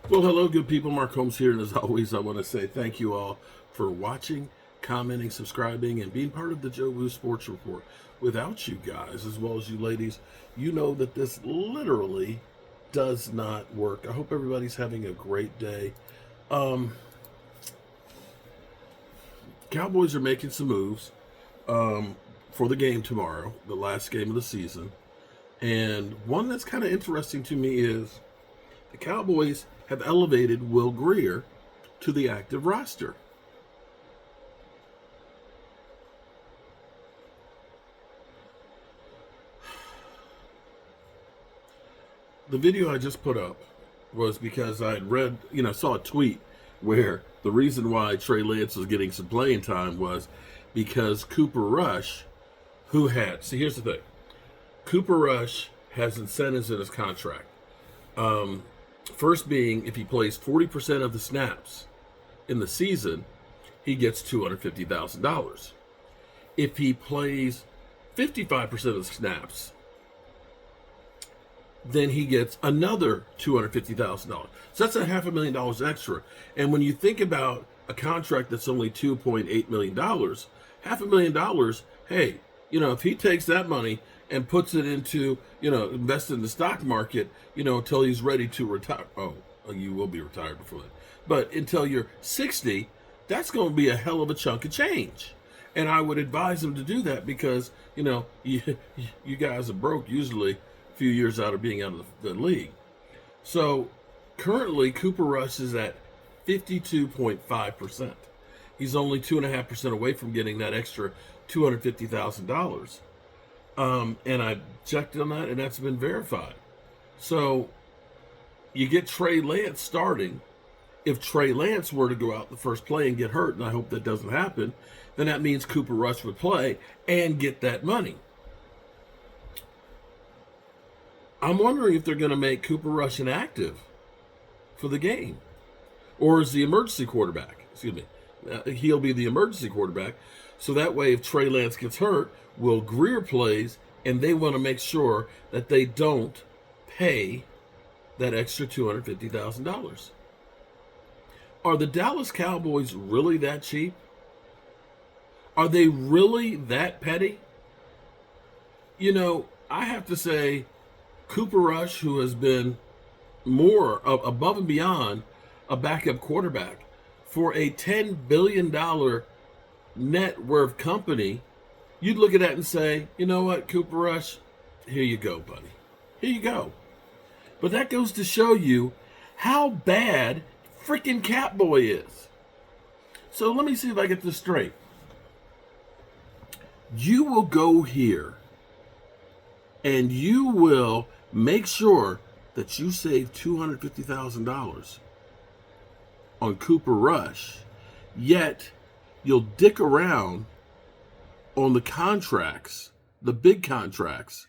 Well, hello, good people. Mark Holmes here, and as always, I want to say thank you all for watching, commenting, subscribing, and being part of the Joe Boo Sports Report. Without you guys, as well as you ladies, you know that this literally does not work. I hope everybody's having a great day. Um, Cowboys are making some moves for the game tomorrow, the last game of the season. And one that's kind of interesting to me is the Cowboys have elevated Will Grier to the active roster. The video I just put up was because I had read, saw a tweet where the reason why Trey Lance was getting some playing time was because Cooper Rush, here's the thing. Cooper Rush has incentives in his contract. First being, if he plays 40% of the snaps in the season, he gets $250,000. If he plays 55% of the snaps, then he gets another $250,000. So that's $500,000 extra. And when you think about a contract that's only $2.8 million, $500,000, hey, if he takes that money and puts it into, invest in the stock market, until he's ready to retire. Oh, you will be retired before that. But until you're 60, that's going to be a hell of a chunk of change. And I would advise him to do that because, you guys are broke usually a few years out of being out of the league. So currently, Cooper Rush is at 52.5%. He's only 2.5% away from getting that extra $250,000. And I checked on that, and that's been verified. So you get Trey Lance starting. If Trey Lance were to go out the first play and get hurt, and I hope that doesn't happen, then that means Cooper Rush would play and get that money. I'm wondering if they're going to make Cooper Rush inactive for the game. Or is the emergency quarterback. He'll be the emergency quarterback. So that way, if Trey Lance gets hurt, Will Grier plays, and they want to make sure that they don't pay that extra $250,000. Are the Dallas Cowboys really that cheap? Are they really that petty? I have to say, Cooper Rush, who has been more above and beyond a backup quarterback for a $10 billion net worth company, you'd look at that and say, you know what, Cooper Rush, here you go, buddy. Here you go. But that goes to show you how bad freaking Catboy is. So let me see if I get this straight. You will go here and you will make sure that you save $250,000 on Cooper Rush, yet you'll dick around on the contracts, the big contracts,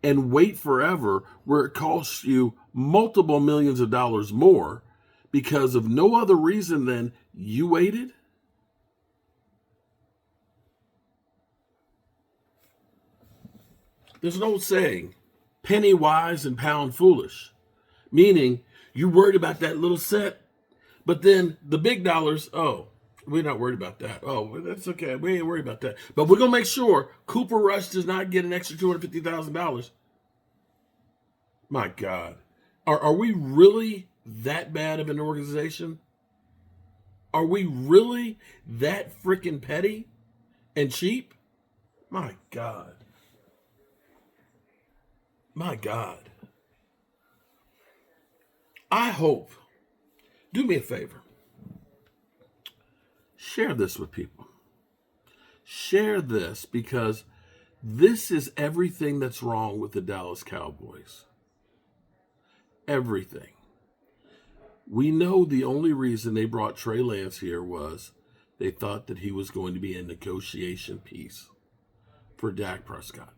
and wait forever where it costs you multiple millions of dollars more because of no other reason than you waited? There's an old saying, penny wise and pound foolish, meaning you worried about that little cent, but then the big dollars, oh, we're not worried about that. Oh, that's okay. We ain't worried about that. But we're going to make sure Cooper Rush does not get an extra $250,000. My God. Are we really that bad of an organization? Are we really that freaking petty and cheap? My God. My God. I hope, do me a favor. Share this with people. Share this because this is everything that's wrong with the Dallas Cowboys. Everything. We know the only reason they brought Trey Lance here was they thought that he was going to be a negotiation piece for Dak Prescott.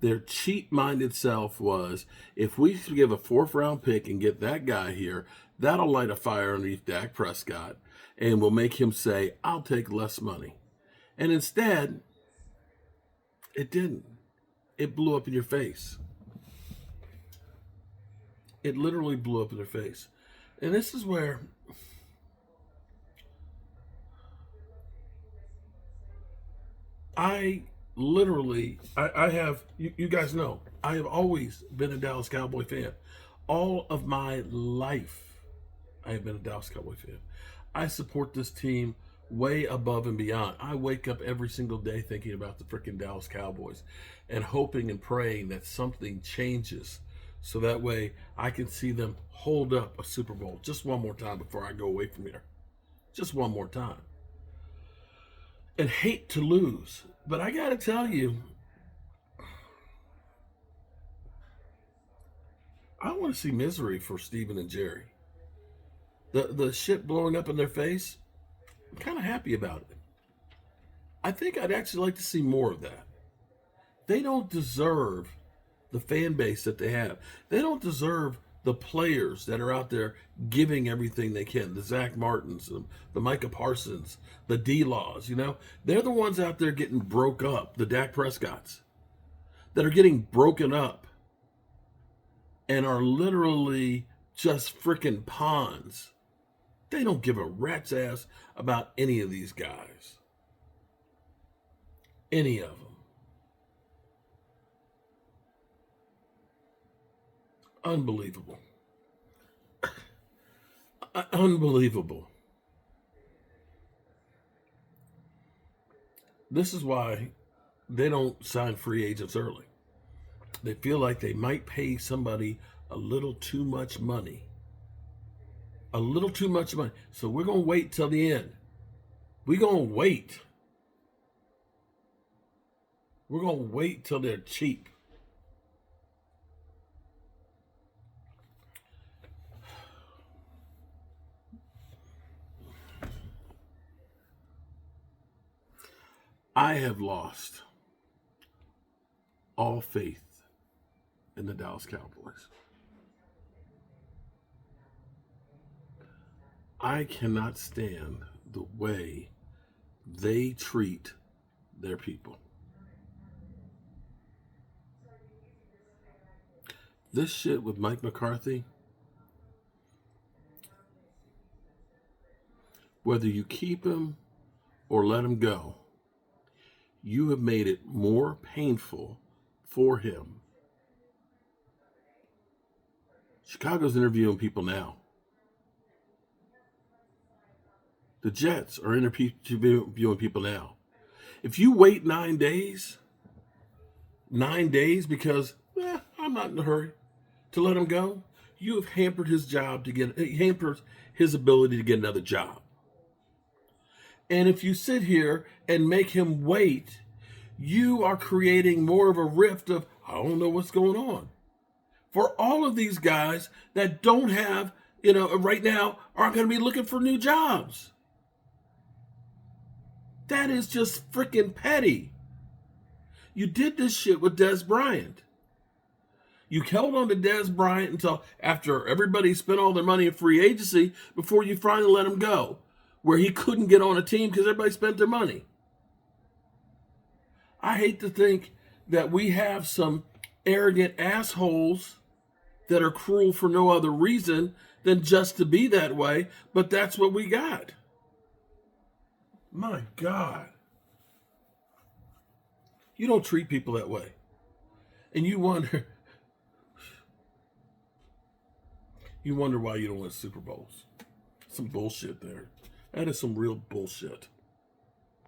Their cheap-minded self was, if we give a fourth-round pick and get that guy here, that'll light a fire underneath Dak Prescott and will make him say, I'll take less money. And instead, it didn't. It blew up in your face. It literally blew up in their face. And this is where I have, you guys know, I have always been a Dallas Cowboy fan. All of my life, I have been a Dallas Cowboy fan. I support this team way above and beyond. I wake up every single day thinking about the freaking Dallas Cowboys and hoping and praying that something changes so that way I can see them hold up a Super Bowl just one more time before I go away from here. Just one more time. And hate to lose. But I got to tell you, I want to see misery for Steven and Jerry. The shit blowing up in their face, I'm kind of happy about it. I think I'd actually like to see more of that. They don't deserve the fan base that they have. They don't deserve the players that are out there giving everything they can. The Zach Martins, the Micah Parsons, the D-Laws, you know. They're the ones out there getting broke up, the Dak Prescotts, that are getting broken up and are literally just freaking pawns. They don't give a rat's ass about any of these guys. Any of them. Unbelievable. Unbelievable. This is why they don't sign free agents early. They feel like they might pay somebody a little too much money. A little too much money. So we're going to wait till the end. We're going to wait. We're going to wait till they're cheap. I have lost all faith in the Dallas Cowboys. I cannot stand the way they treat their people. This shit with Mike McCarthy, whether you keep him or let him go, you have made it more painful for him. Chicago's interviewing people now. The Jets are interviewing people now. If you wait 9 days because I'm not in a hurry to let him go, you have hampered his ability to get another job. And if you sit here and make him wait, you are creating more of a rift of, I don't know what's going on. For all of these guys that don't have, right now aren't going to be looking for new jobs. That is just freaking petty. You did this shit with Dez Bryant. You held on to Dez Bryant until after everybody spent all their money in free agency before you finally let him go, where he couldn't get on a team because everybody spent their money. I hate to think that we have some arrogant assholes that are cruel for no other reason than just to be that way, but that's what we got. My God. You don't treat people that way. And you wonder why you don't win Super Bowls. Some bullshit there. That is some real bullshit.